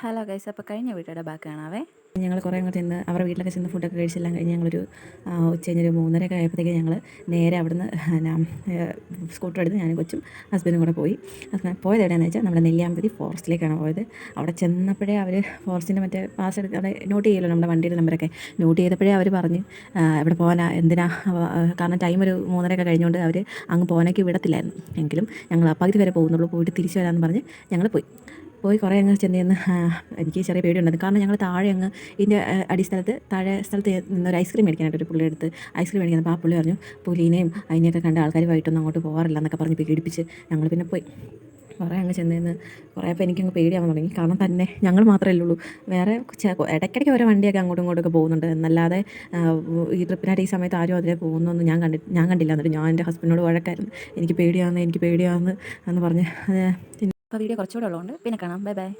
Hello guys, അപ്പോൾ കഴിഞ്ഞ വീഡിയോയുടെ ബാക്കി കാണാവേ. ഞങ്ങൾ കുറേ അങ്ങോട്ട് ചെന്ന് അവരുടെ വീട്ടിലൊക്കെ ചെന്ന് ഫുഡൊക്കെ കഴിച്ചെല്ലാം കഴിഞ്ഞ് ഞങ്ങളൊരു ഉച്ചകഴിഞ്ഞൊരു 3:30 ആയപ്പോഴത്തേക്ക് ഞങ്ങൾ നേരെ അവിടുന്ന് സ്കൂട്ടർ എടുത്ത് ഞാനും കൊച്ചും ഹസ്ബൻഡും കൂടെ പോയി. പോയത് എവിടെയാണെന്ന് വെച്ചാൽ നമ്മുടെ നെല്ലിയാമ്പതി ഫോറസ്റ്റിലേക്കാണ് പോയത്. അവിടെ ചെന്നപ്പോഴേ അവർ ഫോറസ്റ്റിൻ്റെ മറ്റേ പാസ് എടുത്ത് അവിടെ നോട്ട് ചെയ്യുമല്ലോ നമ്മുടെ വണ്ടിയുടെ നമ്പറൊക്കെ നോട്ട് ചെയ്തപ്പോഴേ അവർ പറഞ്ഞ് എവിടെ പോകാനാ എന്തിനാ, കാരണം ടൈം ഒരു 3:30 കഴിഞ്ഞുകൊണ്ട് അവർ അങ്ങ് പോകാനൊക്കെ വിടത്തില്ലായിരുന്നു. എങ്കിലും ഞങ്ങൾ പകുതി വരെ പോകുന്നുള്ളൂ, പോയിട്ട് തിരിച്ചു വരാമെന്ന് പറഞ്ഞ് ഞങ്ങൾ പോയി കുറേ അങ്ങ് ചെന്ന് എനിക്ക് ചെറിയ പേടിയുണ്ടായിരുന്നു. കാരണം ഞങ്ങൾ താഴെ അങ്ങ് ഇതിൻ്റെ അടിസ്ഥലത്ത് താഴെ സ്ഥലത്ത് നിന്നൊരു ഐസ്ക്രീം മേടിക്കാനായിട്ട് ഒരു പുള്ളിയെടുത്ത് ഐസ്ക്രീം മേടിക്കുന്നത്. അപ്പോൾ ആ പുള്ളി പറഞ്ഞു പുലിനെയും അതിനെയൊക്കെ കണ്ട ആൾക്കാരുമായിട്ടൊന്നും അങ്ങോട്ട് പോകാറില്ല എന്നൊക്കെ പറഞ്ഞ് പേടിപ്പിച്ച് ഞങ്ങൾ പിന്നെ പോയി. കുറേ അങ്ങ് ചെന്നേന്ന് കുറേ അപ്പോൾ എനിക്കങ്ങ് പേടിയാവാൻ തുടങ്ങി. കാരണം തന്നെ ഞങ്ങൾ മാത്രമല്ലേ ഉള്ളൂ, വേറെ ഇടയ്ക്കിടയ്ക്ക് ഓരോ വണ്ടിയൊക്കെ അങ്ങോട്ടും ഇങ്ങോട്ടൊക്കെ പോകുന്നുണ്ട് എന്നല്ലാതെ ഈ ട്രിപ്പിനായിട്ട് ഈ സമയത്ത് ആരും അതിലെ പോകുന്നൊന്നും ഞാൻ കണ്ടില്ല. എന്നിട്ട് ഞാൻ എൻ്റെ ഹസ്ബൻഡിനോട് വഴക്കായിരുന്നു, എനിക്ക് പേടിയാവുന്നു എന്ന് പറഞ്ഞ്. അപ്പോൾ വീഡിയോ കുറച്ചുകൂടെ ഉള്ളതുകൊണ്ട് പിന്നെ കാണാം. Bye bye.